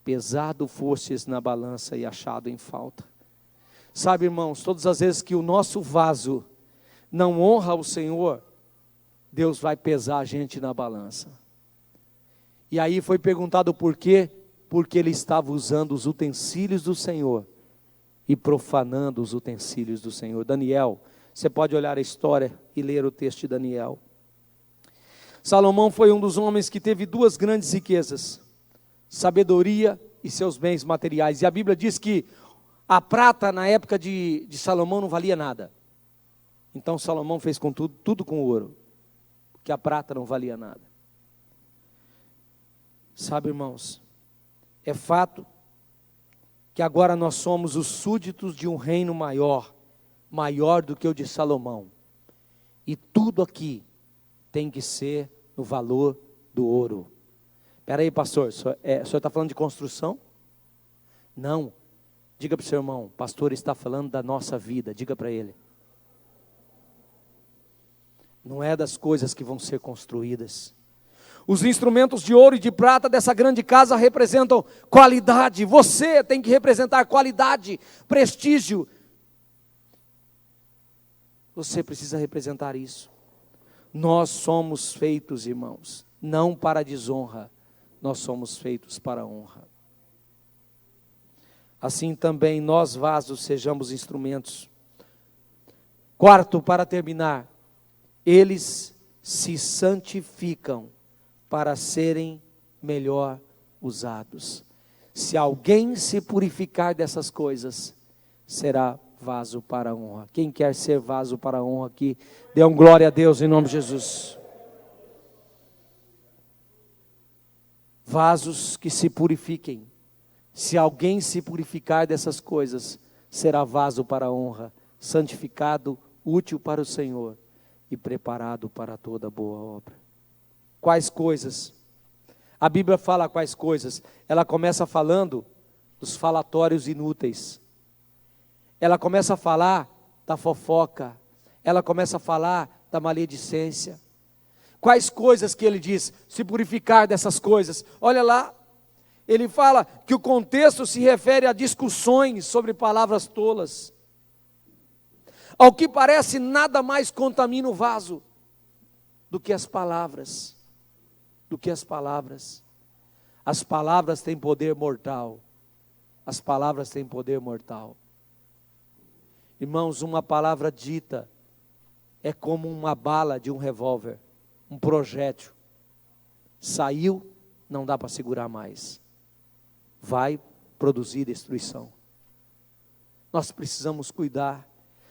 pesado fostes na balança e achado em falta. Sabe, irmãos, todas as vezes que o nosso vaso não honra o Senhor, Deus vai pesar a gente na balança. E aí foi perguntado por quê? Porque ele estava usando os utensílios do Senhor e profanando os utensílios do Senhor. Daniel, você pode olhar a história e ler o texto de Daniel. Salomão foi um dos homens que teve duas grandes riquezas, sabedoria e seus bens materiais. E a Bíblia diz que a prata na época de Salomão não valia nada. Então Salomão fez com tudo com ouro, porque a prata não valia nada. Sabe, irmãos, é fato que agora nós somos os súditos de um reino maior do que o de Salomão, e tudo aqui tem que ser no valor do ouro. Espera aí, pastor, o senhor está falando de construção? Não, diga para o seu irmão, pastor está falando da nossa vida, diga para ele. Não é das coisas que vão ser construídas. Os instrumentos de ouro e de prata dessa grande casa representam qualidade. Você tem que representar qualidade, prestígio. Você precisa representar isso. Nós somos feitos, irmãos, não para desonra, nós somos feitos para a honra. Assim também nós vasos sejamos instrumentos. Quarto, para terminar, eles se santificam para serem melhor usados. Se alguém se purificar dessas coisas, será vaso para a honra. Quem quer ser vaso para a honra aqui, dê um glória a Deus em nome de Jesus. Vasos que se purifiquem. Se alguém se purificar dessas coisas, será vaso para a honra, santificado útil para o Senhor e preparado para toda boa obra. Quais coisas? A Bíblia fala quais coisas? Ela começa falando dos falatórios inúteis. Ela começa a falar da fofoca. Ela começa a falar da maledicência. Quais coisas que ele diz? Se purificar dessas coisas. Olha lá, ele fala que o contexto se refere a discussões sobre palavras tolas. Ao que parece, nada mais contamina o vaso do que as palavras. Do que as palavras. As palavras têm poder mortal. As palavras têm poder mortal. Irmãos, uma palavra dita é como uma bala de um revólver, um projétil. Saiu, não dá para segurar mais. Vai produzir destruição. Nós precisamos cuidar.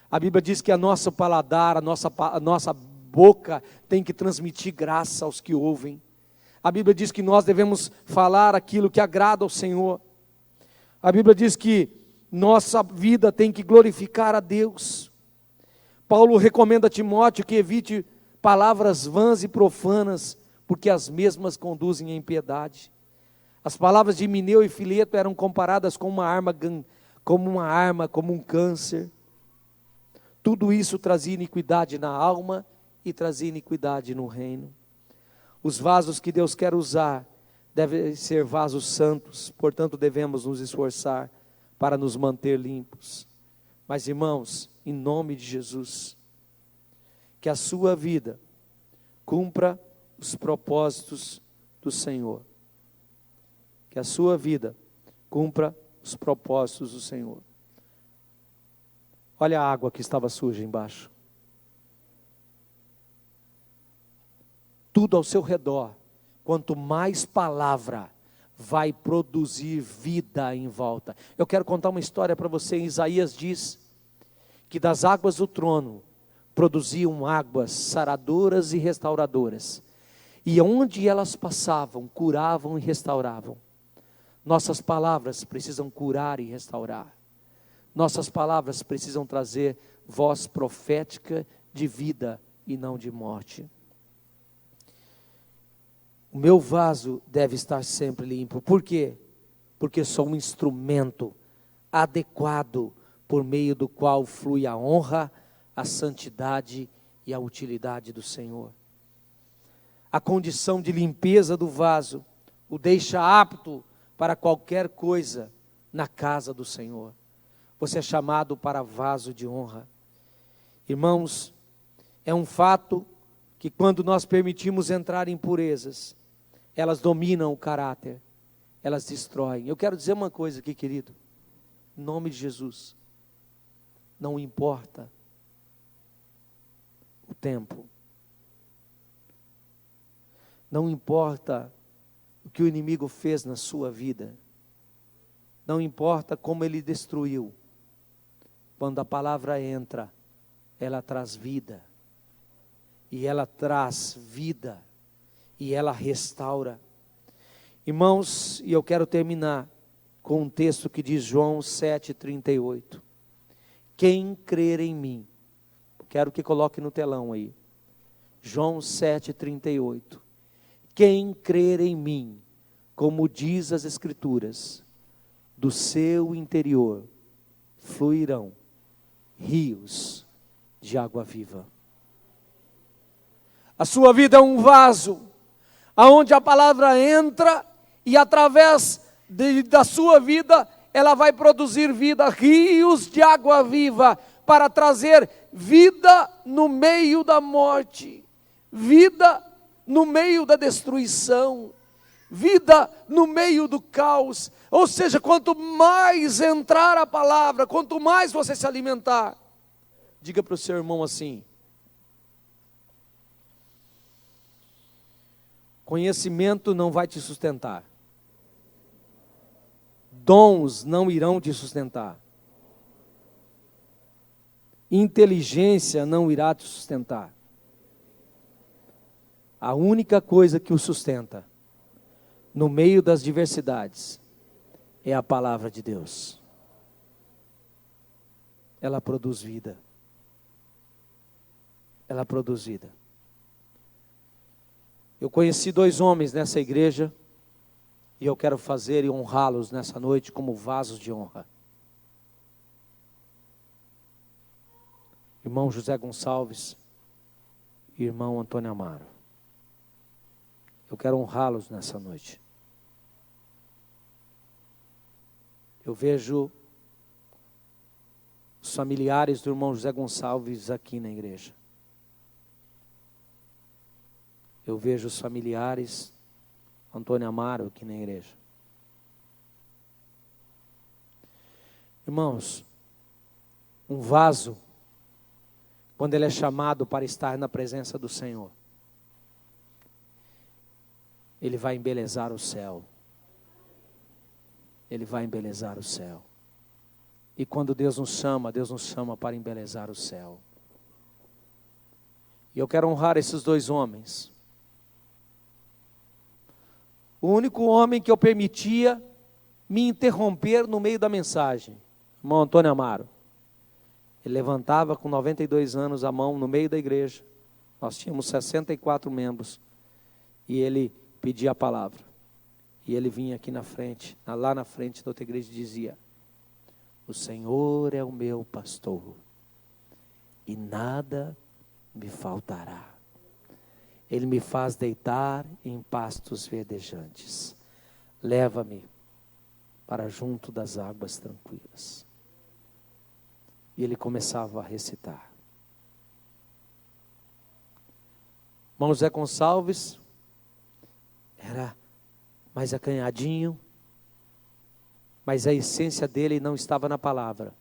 A Bíblia diz que a nossa paladar, a nossa boca tem que transmitir graça aos que ouvem. A Bíblia diz que nós devemos falar aquilo que agrada ao Senhor. A Bíblia diz que nossa vida tem que glorificar a Deus. Paulo recomenda a Timóteo que evite palavras vãs e profanas, porque as mesmas conduzem à impiedade. As palavras de Himeneu e Fileto eram comparadas com uma arma, como um câncer. Tudo isso trazia iniquidade na alma e trazia iniquidade no reino. Os vasos que Deus quer usar devem ser vasos santos, portanto devemos nos esforçar para nos manter limpos. Mas irmãos, em nome de Jesus, que a sua vida cumpra os propósitos do Senhor. Que a sua vida cumpra os propósitos do Senhor. Olha a água que estava suja embaixo. Tudo ao seu redor, quanto mais palavra, vai produzir vida em volta. Eu quero contar uma história para você. Isaías diz que das águas do trono produziam águas saradoras e restauradoras. E onde elas passavam, curavam e restauravam. Nossas palavras precisam curar e restaurar. Nossas palavras precisam trazer voz profética de vida e não de morte. O meu vaso deve estar sempre limpo. Por quê? Porque sou um instrumento adequado por meio do qual flui a honra, a santidade e a utilidade do Senhor. A condição de limpeza do vaso o deixa apto para qualquer coisa na casa do Senhor. Você é chamado para vaso de honra. Irmãos, é um fato que quando nós permitimos entrar impurezas, elas dominam o caráter, elas destroem. Eu quero dizer uma coisa aqui, querido, em nome de Jesus, não importa o tempo, não importa o que o inimigo fez na sua vida, não importa como ele destruiu, quando a palavra entra, ela traz vida, e ela traz vida, e ela restaura. Irmãos, e eu quero terminar com um texto que diz João 7,38. Quem crer em mim, quero que coloque no telão aí, João 7,38. Quem crer em mim, como diz as Escrituras, do seu interior fluirão rios de água viva. A sua vida é um vaso, aonde a palavra entra e através da sua vida, ela vai produzir vida, rios de água viva, para trazer vida no meio da morte, vida no meio da destruição, vida no meio do caos. Ou seja, quanto mais entrar a palavra, quanto mais você se alimentar, diga para o seu irmão assim: conhecimento não vai te sustentar. Dons não irão te sustentar. Inteligência não irá te sustentar. A única coisa que o sustenta, no meio das diversidades, é a palavra de Deus. Ela produz vida. ela é produzida. Eu conheci 2 homens nessa igreja, e eu quero fazer e honrá-los nessa noite como vasos de honra. Irmão José Gonçalves e irmão Antônio Amaro. Eu quero honrá-los nessa noite. Eu vejo os familiares do irmão José Gonçalves aqui na igreja. Eu vejo os familiares Antônio Amaro aqui na igreja. Irmãos, um vaso, quando ele é chamado para estar na presença do Senhor, ele vai embelezar o céu. Ele vai embelezar o céu. E quando Deus nos chama para embelezar o céu. E eu quero honrar esses 2 homens. O único homem que eu permitia me interromper no meio da mensagem, irmão Antônio Amaro. Ele levantava com 92 anos a mão no meio da igreja. Nós tínhamos 64 membros. E ele pedia a palavra. E ele vinha aqui na frente, lá na frente da outra igreja e dizia: o Senhor é o meu pastor, e nada me faltará. Ele me faz deitar em pastos verdejantes. Leva-me para junto das águas tranquilas. E ele começava a recitar. Irmão José Gonçalves era mais acanhadinho, mas a essência dele não estava na palavra.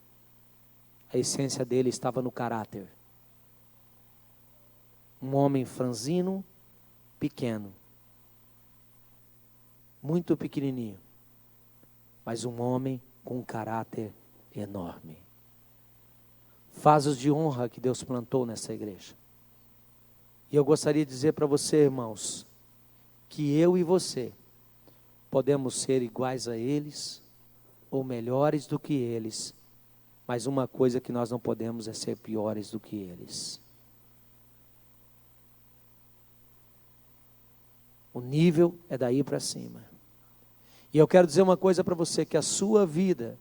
A essência dele estava no caráter. Um homem franzino, pequeno, muito pequenininho, mas um homem com um caráter enorme. Vasos de honra que Deus plantou nessa igreja. E eu gostaria de dizer para você, irmãos, que eu e você podemos ser iguais a eles, ou melhores do que eles, mas uma coisa que nós não podemos é ser piores do que eles. O nível é daí para cima. E eu quero dizer uma coisa para você, que a sua vida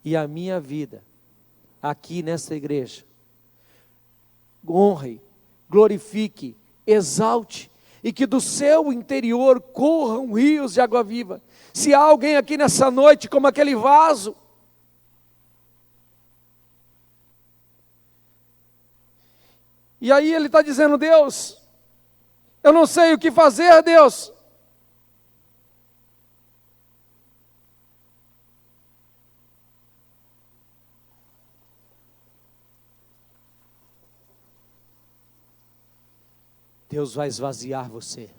e a minha vida, aqui nesta igreja, honre, glorifique, exalte, e que do seu interior corram rios de água viva. Se há alguém aqui nessa noite como aquele vaso, e aí ele está dizendo: Deus, eu não sei o que fazer, Deus. Deus vai esvaziar você,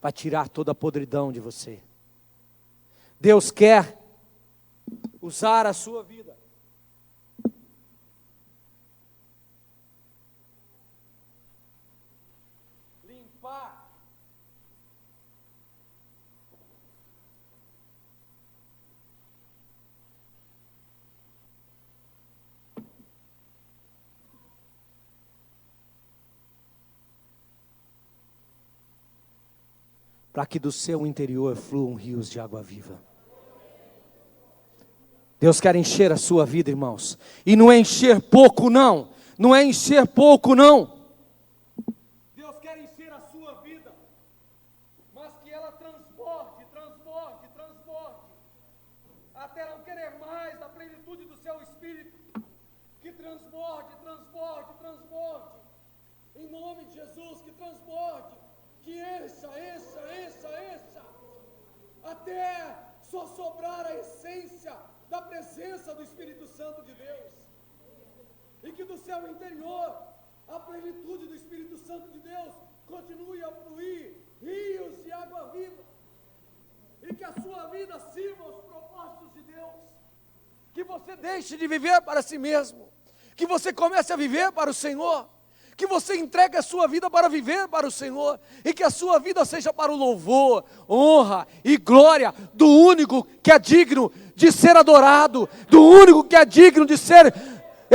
vai tirar toda a podridão de você. Deus quer usar a sua vida. Limpar. Para que do seu interior fluam rios de água viva. Deus quer encher a sua vida, irmãos. E não é encher pouco, não. Não é encher pouco, não. Deus quer encher a sua vida, mas que ela transborde, transborde, transborde, até não querer mais da plenitude do seu Espírito. Que transborde, transborde, transborde. Em nome de Jesus, que transborde. Que encha, até só sobrar a essência da presença do Espírito Santo de Deus. E que do seu interior, a plenitude do Espírito Santo de Deus continue a fluir rios de água viva. E que a sua vida sirva aos propósitos de Deus. Que você deixe de viver para si mesmo. Que você comece a viver para o Senhor. Que você entregue a sua vida para viver para o Senhor, e que a sua vida seja para o louvor, honra e glória do único que é digno de ser adorado, do único que é digno de ser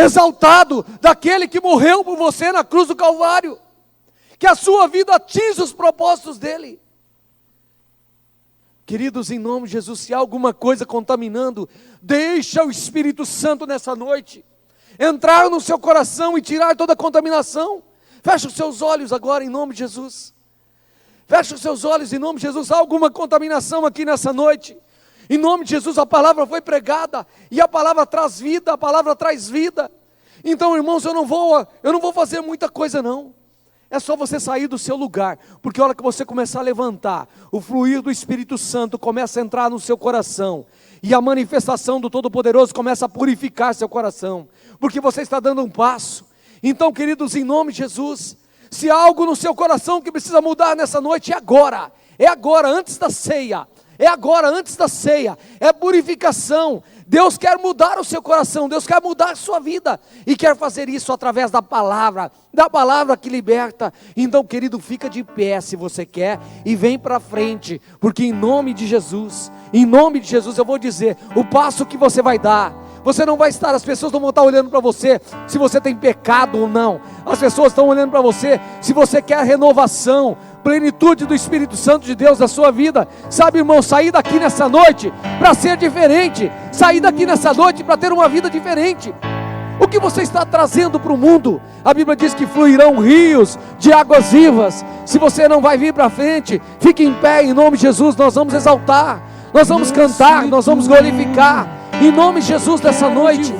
exaltado daquele que morreu por você na cruz do Calvário. Que a sua vida atinja os propósitos dele. Queridos, em nome de Jesus, se há alguma coisa contaminando, deixa o Espírito Santo nessa noite entrar no seu coração e tirar toda a contaminação. Fecha os seus olhos agora em nome de Jesus. Fecha os seus olhos em nome de Jesus. Há alguma contaminação aqui nessa noite? Em nome de Jesus, a palavra foi pregada e a palavra traz vida, a palavra traz vida. Então, irmãos, eu não vou fazer muita coisa não. É só você sair do seu lugar, porque a hora que você começar a levantar, o fluir do Espírito Santo começa a entrar no seu coração, e a manifestação do Todo-Poderoso começa a purificar seu coração, porque você está dando um passo. Então, queridos, em nome de Jesus, se há algo no seu coração que precisa mudar nessa noite, é agora, antes da ceia. É agora, antes da ceia, é purificação. Deus quer mudar o seu coração, Deus quer mudar a sua vida, e quer fazer isso através da palavra que liberta. Então, querido, fica de pé se você quer, e vem para frente, porque em nome de Jesus, eu vou dizer, o passo que você vai dar, você não vai estar, as pessoas não vão estar olhando para você, se você tem pecado ou não, as pessoas estão olhando para você, se você quer renovação, plenitude do Espírito Santo de Deus na sua vida. Sabe, irmão, sair daqui nessa noite para ser diferente, sair daqui nessa noite para ter uma vida diferente. O que você está trazendo para o mundo? A Bíblia diz que fluirão rios de águas vivas. Se você não vai vir para frente, fique em pé em nome de Jesus. Nós vamos exaltar, nós vamos cantar, nós vamos glorificar em nome de Jesus dessa noite.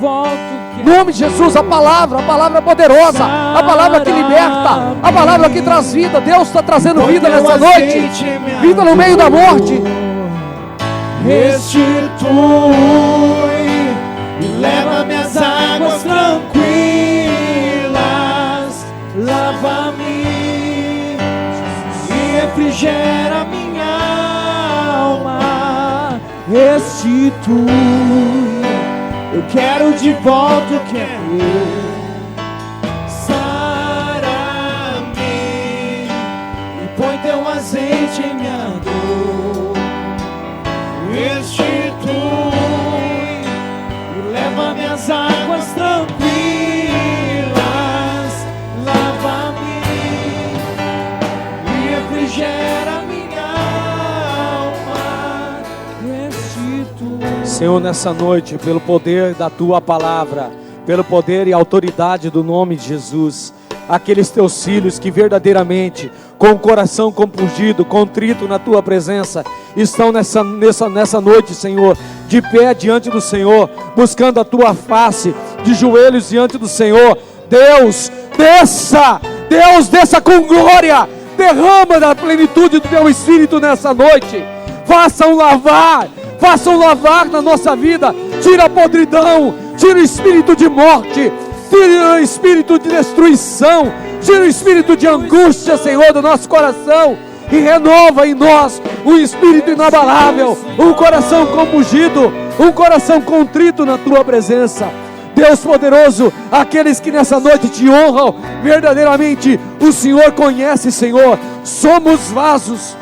Em nome de Jesus, a palavra poderosa, a palavra que liberta, a palavra que traz vida. Deus está trazendo vida nessa noite, vida no meio da morte. Restitui e leva-me às águas tranquilas, lava-me e refrigera minha alma. Restitui, eu quero de volta o que é meu. Sara-me e põe teu azeite em minha dor. Restitui e leva-me às águas tranquilas, lava-me e refrigera minha alma. Restitui. Senhor, nessa noite, pelo poder da Tua palavra, pelo poder e autoridade do nome de Jesus, aqueles Teus filhos que verdadeiramente, com o coração compungido, contrito na Tua presença, estão nessa noite, Senhor, de pé diante do Senhor, buscando a Tua face, de joelhos diante do Senhor. Deus, desça com glória, derrama da plenitude do Teu Espírito nessa noite. Façam lavar na nossa vida, tira a podridão, tira o espírito de morte, tira o espírito de destruição, tira o espírito de angústia, Senhor, do nosso coração, e renova em nós um espírito inabalável, um coração compungido, um coração contrito na Tua presença. Deus poderoso, aqueles que nessa noite Te honram, verdadeiramente o Senhor conhece, Senhor, somos vasos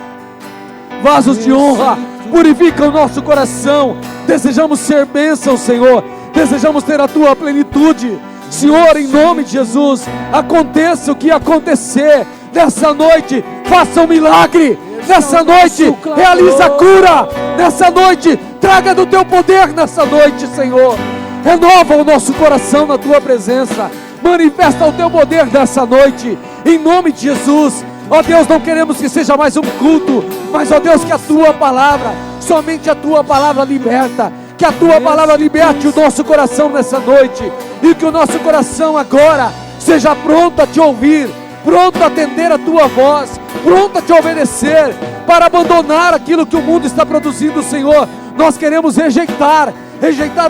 de honra. Purifica o nosso coração, desejamos ser bênção, Senhor, desejamos ter a Tua plenitude. Senhor, em nome de Jesus, aconteça o que acontecer nessa noite, faça um milagre nessa noite, realiza a cura nessa noite, traga do Teu poder nessa noite, Senhor. Renova o nosso coração na Tua presença, manifesta o Teu poder nessa noite, em nome de Jesus. Ó Deus, não queremos que seja mais um culto, mas ó Deus, que a Tua palavra, somente a Tua palavra liberta, que a Tua palavra liberte o nosso coração nessa noite, e que o nosso coração agora seja pronto a Te ouvir, pronto a atender a Tua voz, pronto a Te obedecer, para abandonar aquilo que o mundo está produzindo, Senhor. Nós queremos rejeitar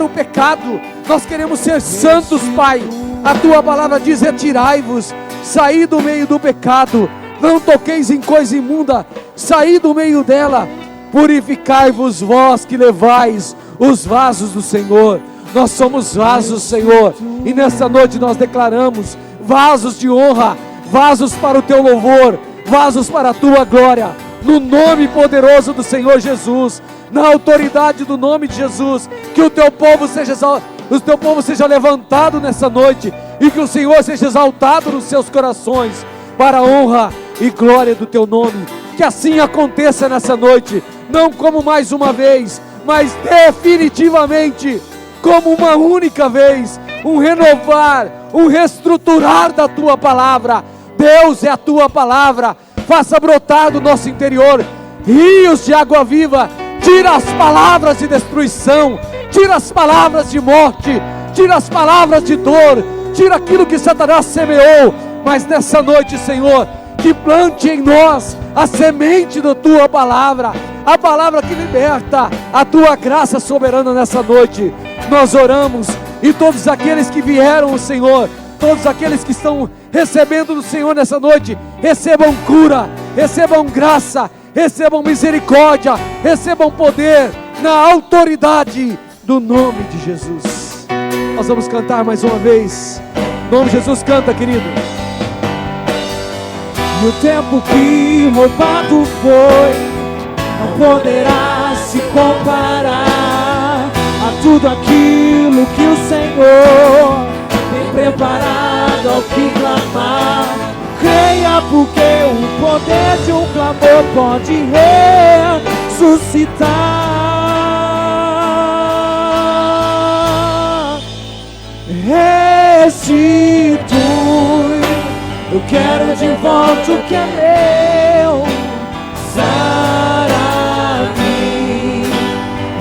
o pecado, nós queremos ser santos, Pai. A Tua palavra diz: retirai-vos, saí do meio do pecado, não toqueis em coisa imunda, saí do meio dela, purificai-vos vós que levais os vasos do Senhor. Nós somos vasos, Senhor, e nessa noite nós declaramos vasos de honra, vasos para o Teu louvor, vasos para a Tua glória, no nome poderoso do Senhor Jesus, na autoridade do nome de Jesus. Que o Teu povo seja o teu povo seja levantado nessa noite, e que o Senhor seja exaltado nos seus corações, para a honra e glória do teu nome. Que assim aconteça nessa noite, não como mais uma vez, mas definitivamente, como uma única vez, um renovar, um reestruturar da tua palavra. Deus, é a tua palavra, faça brotar do nosso interior rios de água viva. Tira as palavras de destruição, tira as palavras de morte, tira as palavras de dor, tira aquilo que Satanás semeou. Mas nessa noite, Senhor, que plante em nós a semente da tua palavra, a palavra que liberta, a tua graça soberana nessa noite. Nós oramos, e todos aqueles que vieram, Senhor, todos aqueles que estão recebendo do Senhor nessa noite, recebam cura, recebam graça, recebam misericórdia, recebam poder, na autoridade do nome de Jesus. Nós vamos cantar mais uma vez. Em nome de Jesus, canta, querido. E o tempo que roubado foi não poderá se comparar a tudo aquilo que o Senhor tem preparado ao que clamar. Creia, porque o poder de um clamor pode ressuscitar. Restitui, eu quero de volta o que é meu. Sara-me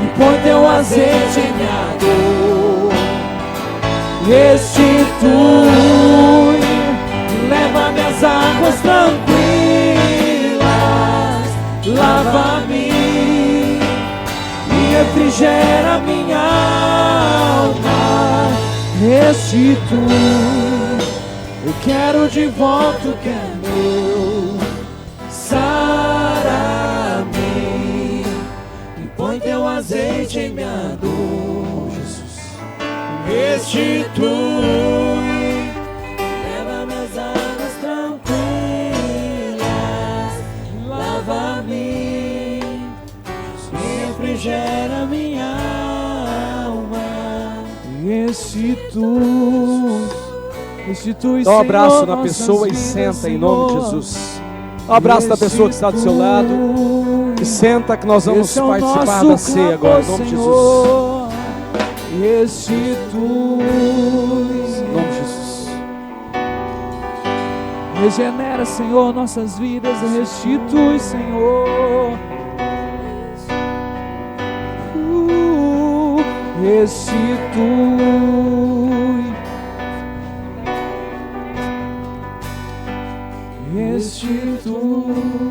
e põe teu azeite em minha dor. Restitui, leva-me às águas tranquilas, lava-me e refrigera minha alma. Restitui, eu quero de volta o que é meu. Sara-me e põe teu azeite em minha dor. Jesus, restitui, leva-me às águas tranquilas, lava-me e refrigera minha alma. Restitui. Dá um abraço na pessoa e senta em nome de Jesus. Um abraço da pessoa que está do seu lado e senta, que nós vamos participar da ceia agora, em nome de Jesus. Restitui, Em nome de Jesus. regenera, Senhor, nossas vidas. Restitui, Senhor. Restitui, restitui.